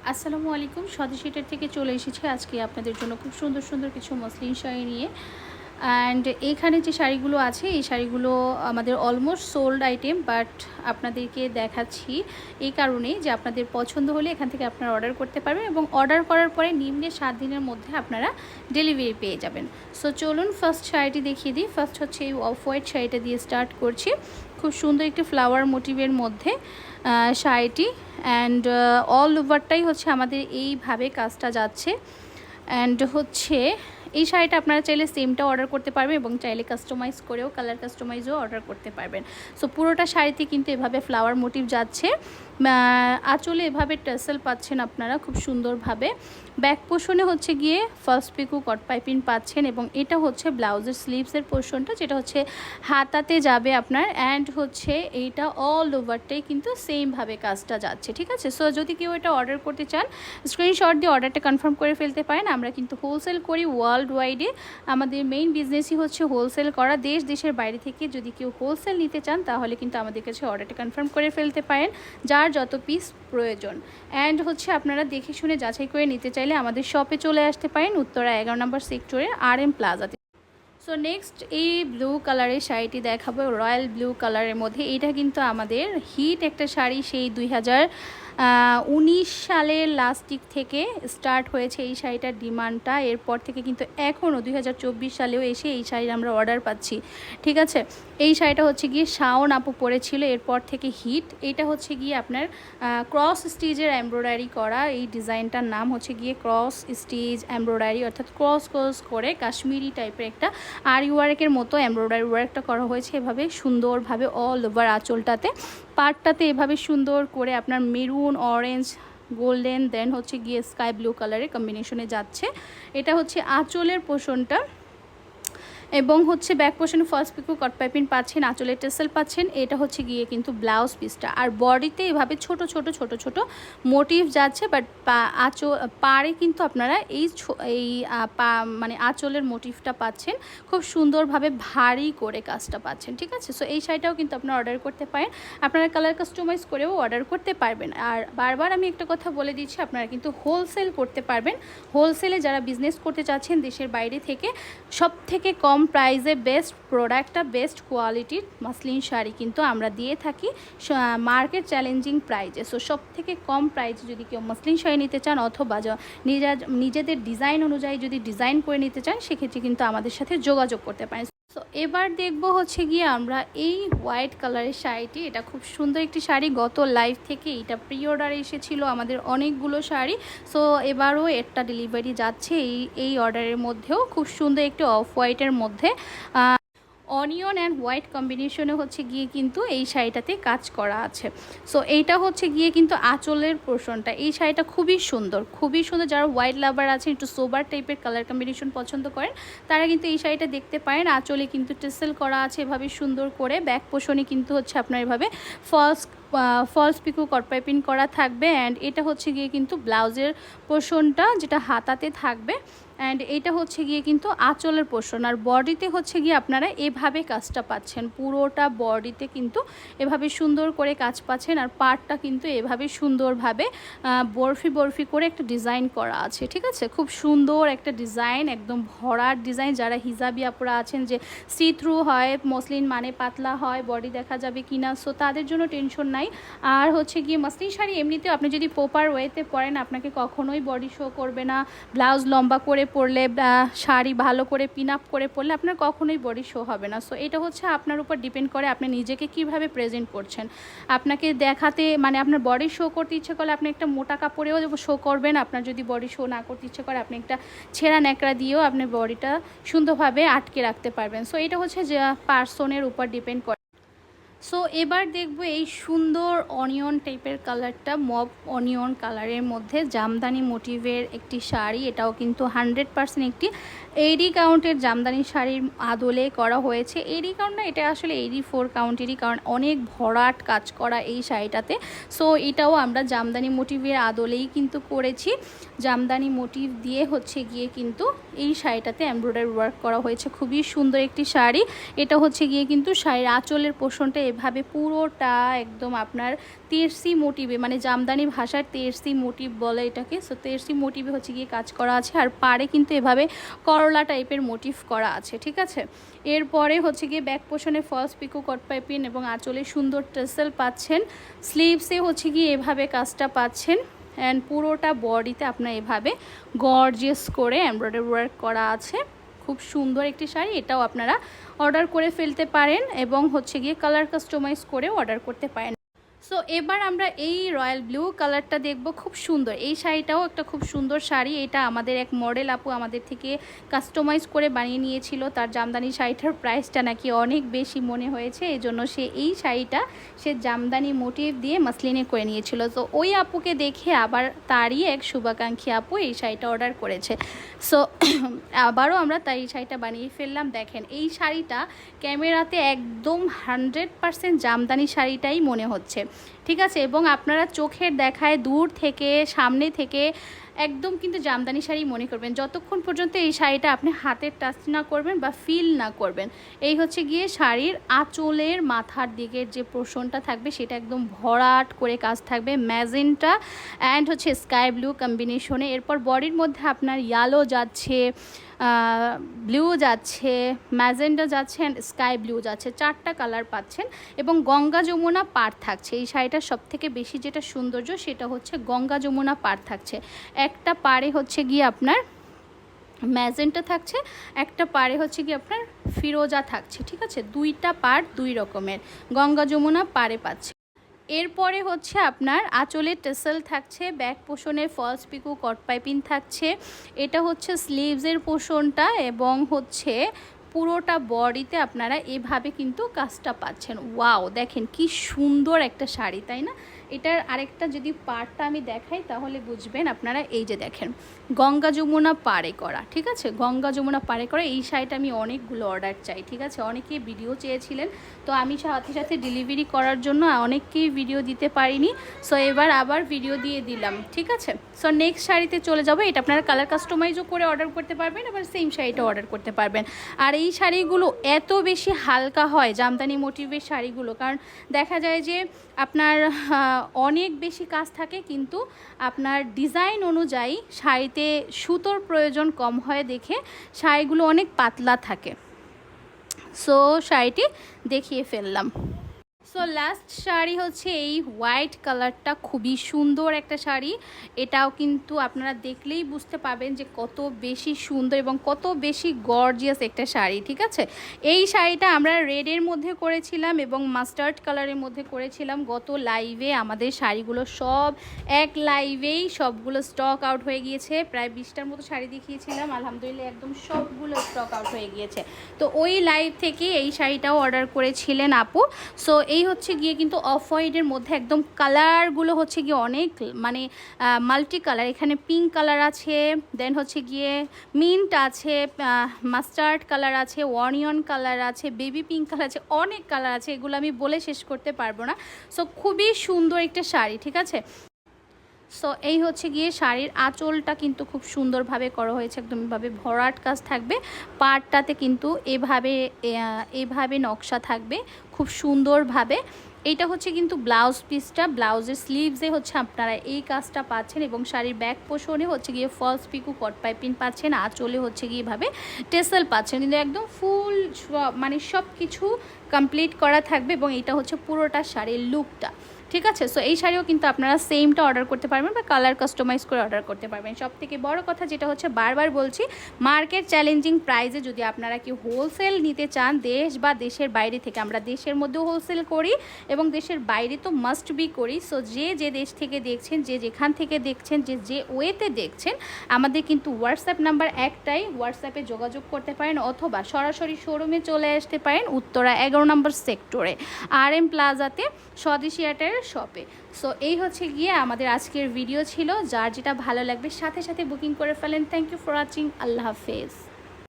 আসসালামু আলাইকুম। স্বদেশীটার থেকে চলে এসেছি আজকে আপনাদের জন্য খুব সুন্দর সুন্দর কিছু মসলিন শাড়ি নিয়ে। অ্যান্ড এখানে যে শাড়িগুলো আছে এই শাড়িগুলো আমাদের অলমোস্ট সোল্ড আইটেম, বাট আপনাদেরকে দেখাচ্ছি এই কারণেই যে আপনাদের পছন্দ হলে এখান থেকে আপনারা অর্ডার করতে পারবেন এবং অর্ডার করার পরে নিম্নে 7 দিনের মধ্যে আপনারা ডেলিভারি পেয়ে যাবেন। সো চলুন ফার্স্ট শাড়িটি দেখিয়ে দিই। ফার্স্ট হচ্ছে এই অফ হোয়াইট শাড়িটা দিয়ে স্টার্ট করছি। খুব সুন্দর একটি ফ্লাওয়ার মোটিভের মধ্যে শাড়িটি, অ্যান্ড অল ওভারটাই হচ্ছে আমাদের এইভাবে কাজটা যাচ্ছে। অ্যান্ড হচ্ছে এই শাড়িটা আপনারা চাইলে সেমটাও অর্ডার করতে পারবেন এবং চাইলে কাস্টমাইজ করেও কালার কাস্টমাইজও অর্ডার করতে পারবেন। সো পুরোটা শাড়িতে কিন্তু এভাবে ফ্লাওয়ার মোটিভ যাচ্ছে, আঁচলে এভাবে টাসেল পাচ্ছেন আপনারা খুব সুন্দরভাবে। ব্যাক পোর্শনে হচ্ছে গিয়ে ফার্স্ট পিকো কট পাইপিং পাচ্ছেন এবং এটা হচ্ছে ব্লাউজের স্লিভসের পোর্শনটা, যেটা হচ্ছে হাতাতে যাবে আপনার। অ্যান্ড হচ্ছে এইটা অল ওভারটাই কিন্তু সেমভাবে কাজটা যাচ্ছে, ঠিক আছে। সো যদি কেউ এটা অর্ডার করতে চান স্ক্রিনশট দিয়ে অর্ডারটা কনফার্ম করে ফেলতে পারেন। আমরা কিন্তু হোলসেল করি ওয়ার্ল্ড ওয়াইডে, আমাদের মেইন বিজনেসই হচ্ছে হোলসেল করা। দেশের বাইরে থেকে যদি কেউ হোলসেল নিতে চান তাহলে কিন্তু আমাদের কাছে অর্ডারটা কনফার্ম করে ফেলতে পারেন, যার যত পিস প্রয়োজন। অ্যান্ড হচ্ছে আপনারা দেখে শুনে যাচাই করে নিতে চাইলে আমাদের শপে চলে আসতে পারেন উত্তরা 11 নম্বর সেক্টরে RM প্লাজাতে। সো নেক্সট এই ব্লু কালারের শাড়িটি দেখাবো, রয়্যাল ব্লু কালারের মধ্যে। এটা কিন্তু আমাদের হিট একটা শাড়ি, সেই 2019 সালের লাস্ট দিক থেকে স্টার্ট হয়েছে এই শাড়িটার ডিমান্ডটা। এরপর থেকে কিন্তু এখনও 2024 সালেও এসে এই শাড়ির আমরা অর্ডার পাচ্ছি, ঠিক আছে। এই শাড়িটা হচ্ছে গিয়ে শাওন আপু পরেছিল, এরপর থেকে হিট। এটা হচ্ছে গিয়ে আপনার ক্রস স্টিচের এমব্রয়ডারি করা, এই ডিজাইনটার নাম হচ্ছে গিয়ে ক্রস স্টিচ এমব্রয়ডারি, অর্থাৎ ক্রস ক্রস করে কাশ্মীরি টাইপের একটা আরি ওয়ার্কের মতো এমব্রয়ডারি ওয়ার্কটা করা হয়েছে এভাবে সুন্দরভাবে অল ওভার আঁচলটাতে। পার্টটাতে এভাবে সুন্দর করে আপনার মেরুন, অরেঞ্জ, গোল্ডেন, দেন হচ্ছে গিয়ে স্কাই ব্লু কালারের কম্বিনেশনে যাচ্ছে। এটা হচ্ছে আঁচলের পোর্শনটা এবং হচ্ছে ব্যাক পোর্শনে ফার্স্ট পিকো কট পাইপিং পাচ্ছেন, আঁচলের টেসেল পাচ্ছেন। এটা হচ্ছে গিয়ে কিন্তু ব্লাউজ পিসটা, আর বডিতে এভাবে ছোট ছোট ছোট ছোট মোটিভ যাচ্ছে, বাট পাড়ে কিন্তু আপনারা এই মানে আঁচলের মোটিভটা পাচ্ছেন খুব সুন্দরভাবে ভারী করে কাজটা পাচ্ছেন, ঠিক আছে। সো এই শাড়িটাও কিন্তু আপনারা অর্ডার করতে পারেন, আপনারা কালার কাস্টমাইজ করেও অর্ডার করতে পারবেন। আর বারবার আমি একটা কথা বলে দিচ্ছি, আপনারা কিন্তু হোলসেল করতে পারবেন। হোলসেলে যারা বিজনেস করতে চাচ্ছেন দেশের বাইরে থেকে, সব থেকে কম প্রাইসে বেস্ট প্রোডাক্টটা, বেস্ট কোয়ালিটির মসলিন শাড়ি কিন্তু আমরা দিয়ে থাকি মার্কেট চ্যালেঞ্জিং প্রাইজে। সো সব থেকে কম প্রাইসে যদি কেউ মসলিন শাড়ি নিতে চান অথবা নিজেদের ডিজাইন অনুযায়ী যদি ডিজাইন করে নিতে চান, সেক্ষেত্রে কিন্তু আমাদের সাথে যোগাযোগ করতে পারেন। সো এবার দেখব হচ্ছে গিয়ে আমরা এই হোয়াইট কালারের শাড়িটি। এটা খুব সুন্দর একটি শাড়ি, গত লাইভ থেকে এটা প্রি অর্ডারে এসেছিলো আমাদের অনেকগুলো শাড়ি। সো এবারও একটা ডেলিভারি যাচ্ছে এই অর্ডারের মধ্যেও। খুব সুন্দর একটি অফ হোয়াইটের মধ্যে অনিয়ন অ্যান্ড হোয়াইট কম্বিনেশনে হচ্ছে গিয়ে কিন্তু এই শাড়িটাতে কাজ করা আছে। সো এইটা হচ্ছে গিয়ে কিন্তু আঁচলের পোর্শনটা। এই শাড়িটা খুবই সুন্দর, খুবই সুন্দর। যারা হোয়াইট লাভার আছেন, একটু সোবার টাইপের কালার কম্বিনেশন পছন্দ করেন, তারা কিন্তু এই শাড়িটা দেখতে পারেন। আঁচলে কিন্তু টেসেল করা আছে এভাবে সুন্দর করে। ব্যাক পোর্শনে কিন্তু হচ্ছে আপনার এভাবে ফলস পিকো কট পাইপিং করা থাকবে। অ্যান্ড এটা হচ্ছে গিয়ে কিন্তু ব্লাউজের পোর্শনটা, যেটা হাতাতে থাকবে। অ্যান্ড এটা হচ্ছে গিয়ে কিন্তু আঁচলের পোর্শন। আর বডিতে হচ্ছে গিয়ে আপনারা এভাবে কাজটা পাচ্ছেন, পুরোটা বডিতে কিন্তু এভাবে সুন্দর করে কাজ পাচ্ছেন। আর পার্টটা কিন্তু এভাবে সুন্দরভাবে বরফি করে একটা ডিজাইন করা আছে, ঠিক আছে। খুব সুন্দর একটা ডিজাইন, একদম ভরার ডিজাইন। যারা হিজাবি আপুরা আছেন যে সি থ্রু হয়, মসলিন মানে পাতলা হয়, বডি দেখা যাবে কিনা, সো তাদের জন্য টেনশন নাই। আর হচ্ছে গিয়ে মসলিন শাড়ি এমনিতেও আপনি যদি প্রপার ওয়েতে পরেন, আপনাকে কখনোই বডি শো করবে না। ব্লাউজ লম্বা করে পরলে, শাড়ি ভালো করে পিন আপ করে পরলে আপনার কখনোই বডি শো হবে না। সো এটা হচ্ছে আপনার উপর ডিপেন্ড করে আপনি নিজেকে কিভাবে প্রেজেন্ট করছেন। আপনাকে দেখাতে মানে আপনার বডি শো করতে ইচ্ছে করলে আপনি একটা মোটা কাপড়েও শো করবেন। আপনার যদি বডি শো না করতে ইচ্ছে করে, আপনি একটা ছেঁড়া ন্যাকড়া দিয়েও আপনি বডিটা সুন্দরভাবে আটকে রাখতে পারবেন। সো এটা হচ্ছে যে পার্সনের উপর ডিপেন্ড করে। সো এবার দেখবো এই সুন্দর অনিয়ন টাইপের কালারটা, মব অনিয়ন কালারের মধ্যে জামদানি মোটিভের একটি শাড়ি। এটাও কিন্তু 100% একটি এডি কাউন্টের জামদানি শাড়ির আদলে করা হয়েছে। এডি কাউন্ট না, এটা আসলে 84 কাউন্টেরই, কারণ অনেক ভরাট কাজ করা এই শাড়িটাতে। সো এটাও আমরা জামদানি মোটিভের আদলেই কিন্তু করেছি। জামদানি মোটিভ দিয়ে হচ্ছে গিয়ে কিন্তু এই শাড়িটাতে এমব্রয়ডারি ওয়ার্ক করা হয়েছে, খুবই সুন্দর একটি শাড়ি। এটা হচ্ছে গিয়ে কিন্তু শাড়ির আঁচলের পোর্শনটা এভাবে পুরোটা একদম আপনার তেরসি মোটিভে, মানে জামদানি ভাষার তেরসি মোটিভ বলে এটাকে। সো তেরসি মোটিভে হচ্ছে গিয়ে কাজ করা আছে, আর পাড়ে কিন্তু এভাবে করলা টাইপের মোটিভ করা আছে, ঠিক আছে। এরপরে হচ্ছে গিয়ে ব্যাক পোর্শনে ফলস পিকো কট পাইপিং এবং আঁচলে সুন্দর টেসেল পাচ্ছেন। স্লিভসে হচ্ছে গিয়ে এভাবে কাজটা পাচ্ছেন, অ্যান্ড পুরোটা বডিতে আপনার এভাবে গর্জিয়াস করে এমব্রয়ডারি ওয়ার্ক করা আছে। খুব সুন্দর একটি শাড়ি, এটাও আপনারা অর্ডার করে ফেলতে পারেন এবং হচ্ছে গিয়ে কালার কাস্টমাইজ করে অর্ডার করতে পারেন। সো এবার আমরা এই রয়্যাল ব্লু কালারটা দেখব, খুব সুন্দর। এই শাড়িটাও একটা খুব সুন্দর শাড়ি। এটা আমাদের এক মডেল আপু আমাদের থেকে কাস্টমাইজ করে বানিয়ে নিয়েছিল। তার জামদানি শাড়িটার প্রাইসটা নাকি অনেক বেশি মনে হয়েছে, এই জন্য সে এই শাড়িটা সে জামদানি মোটিভ দিয়ে মাসলিনে করে নিয়েছিল। তো ওই আপুকে দেখে আবার তারই এক শুভাকাঙ্ক্ষী আপু এই শাড়িটা অর্ডার করেছে। সো আবারও আমরা তাই এই শাড়িটা বানিয়ে ফেললাম। দেখেন এই শাড়িটা ক্যামেরাতে একদম 100% জামদানি শাড়িটাই মনে হচ্ছে, ঠিক আছে। এবং আপনারা চোখের দেখায় দূর থেকে সামনে থেকে একদম কিন্তু জামদানি শাড়ি মনে করবেন, যতক্ষণ পর্যন্ত এই শাড়িটা আপনি হাতের টাচ না করবেন বা ফিল না করবেন। এই হচ্ছে গিয়ে শাড়ির আঁচলের মাথার দিকের যে পোর্শনটা থাকবে সেটা একদম ভরাট করে কাজ থাকবে, ম্যাজেন্টা অ্যান্ড হচ্ছে স্কাই ব্লু কম্বিনেশনে। এরপর বডির মধ্যে আপনার ইয়েলো যাচ্ছে, ব্লু যাচ্ছে, ম্যাজেন্টা যাচ্ছে অ্যান্ড স্কাই ব্লু যাচ্ছে, 4টা কালার পাচ্ছেন। এবং গঙ্গা যমুনা পাড় থাকছে। এই শাড়িটার সবথেকে বেশি যেটা সৌন্দর্য সেটা হচ্ছে গঙ্গা যমুনা পাড় থাকছে। একটা পাড়ে হচ্ছে গিয়ে আপনার ম্যাজেন্টা থাকছে, একটা পাড়ে হচ্ছে গিয়ে আপনার ফিরোজা থাকছে, ঠিক আছে। 2টা পাড় 2 রকমের গঙ্গা যমুনা পাড়ে পাচ্ছে। এরপরে হচ্ছে আপনার আঁচলে টেসেল থাকছে, ব্যাক পোর্শনে ফলস পিকো কট পাইপিং থাকছে। এটা হচ্ছে স্লিভসের পোর্শনটা এবং হচ্ছে পুরোটা বডিতে আপনারা এভাবে কিন্তু কাজটা পাচ্ছেন। ওয়াও, দেখেন কি সুন্দর একটা শাড়ি, তাই না। এটার আরেকটা যদি পাড়টা আমি দেখাই তাহলে বুঝবেন আপনারা। এই যে দেখেন গঙ্গা যমুনা পাড়ে করা, ঠিক আছে, গঙ্গা যমুনা পাড়ে করা। এই শাড়িটা আমি অনেকগুলো অর্ডার চাই, ঠিক আছে। অনেকেই ভিডিও চেয়েছিলেন, তো আমি সাথে সাথে ডেলিভারি করার জন্য অনেককেই ভিডিও দিতে পারিনি। সো এবার আবার ভিডিও দিয়ে দিলাম, ঠিক আছে। সো নেক্সট শাড়িতে চলে যাবো। এটা আপনারা কালার কাস্টমাইজও করে অর্ডার করতে পারবেন, আবার সেম শাড়িটা অর্ডার করতে পারবেন। আর এই শাড়িগুলো এত বেশি হালকা হয় জামদানি মোটিভের শাড়িগুলো, কারণ দেখা যায় যে আপনার অনেক বেশি কাজ থাকে কিন্তু আপনার ডিজাইন অনুযায়ী শাড়িতে সুতোর প্রয়োজন কম হয় দেখে শাড়িগুলো অনেক পাতলা থাকে। সো শাড়িটি দেখিয়ে ফেললাম। সো লাস্ট শাড়ি হচ্ছে এই হোয়াইট কালারটা, খুবই সুন্দর একটা শাড়ি। এটাও কিন্তু আপনারা দেখলেই বুঝতে পারবেন যে কত বেশি সুন্দর এবং কত বেশি গর্জিয়াস একটা শাড়ি, ঠিক আছে। এই শাড়িটা আমরা রেডের মধ্যে করেছিলাম এবং মাস্টার্ড কালারের মধ্যে করেছিলাম। গত লাইভে আমাদের শাড়িগুলো সব এক লাইভেই সবগুলো স্টক আউট হয়ে গিয়েছে। প্রায় 20টার মতো শাড়ি দেখিয়েছিলাম, আলহামদুলিল্লাহ একদম সবগুলো স্টক আউট হয়ে গিয়েছে। তো ওই লাইভ থেকে এই শাড়িটাও অর্ডার করেছিলেন আপু। সো এই হচ্ছে গিয়ে কিন্তু অফ হোয়াইটের মধ্যে একদম কালারগুলো হচ্ছে গিয়ে অনেক মানে মাল্টি কালার। এখানে পিঙ্ক কালার আছে, দেন হচ্ছে গিয়ে মিন্ট আছে, মাস্টার্ড কালার আছে, অনিয়ন কালার আছে, বেবি পিঙ্ক কালার আছে, অনেক কালার আছে, এগুলো আমি বলে শেষ করতে পারবো না। সো খুবই সুন্দর একটা শাড়ি, ঠিক আছে। সো এই হচ্ছে গিয়ে শাড়ির আঁচলটা কিন্তু খুব সুন্দরভাবে করা হয়েছে, একদম এভাবে ভরাট কাজ থাকবে। পাড়টাতে কিন্তু এভাবে নকশা থাকবে খুব সুন্দরভাবে। এইটা হচ্ছে কিন্তু ব্লাউজ পিসটা, ব্লাউজের স্লিভসে হচ্ছে আপনারা এই কাজটা পাচ্ছেন এবং শাড়ির ব্যাক পোর্শনে হচ্ছে গিয়ে ফলস পিকো কট পাইপিং পাচ্ছেন, আঁচলে হচ্ছে গিয়ে এভাবে টেসেল পাচ্ছেন, কিন্তু একদম ফুল মানে সব কিছু কমপ্লিট করা থাকবে এবং এটা হচ্ছে পুরোটা শাড়ির লুকটা, ঠিক আছে। সো এই শাড়িও কিন্তু আপনারা সেমটা অর্ডার করতে পারবেন বা কালার কাস্টমাইজ করে অর্ডার করতে পারবেন। সব থেকে বড় কথা যেটা হচ্ছে, বারবার বলছি, মার্কেট চ্যালেঞ্জিং প্রাইসে যদি আপনারা কি হোলসেল নিতে চান দেশ বা দেশের বাইরে থেকে, আমরা দেশের মধ্যেও হোলসেল করি এবং দেশের বাইরে তো মাস্ট বি করি। সো যে দেশ থেকে দেখছেন, যেখান থেকে দেখছেন, যে ওয়েতে দেখছেন, আমাদের কিন্তু হোয়াটসঅ্যাপ নাম্বার একটাই, হোয়াটসঅ্যাপে যোগাযোগ করতে পারেন অথবা সরাসরি শোরুমে চলে আসতে পারেন উত্তরা 11 নম্বর সেক্টরে RM প্লাজাতে স্বদেশী আর্টের শপে। সো এই হচ্ছে গিয়ে আমাদের আজকের ভিডিও ছিল। যার যেটা ভালো লাগবে সাথে সাথে বুকিং করে ফেলেন। Thank you for watching. আল্লাহ হাফেজ।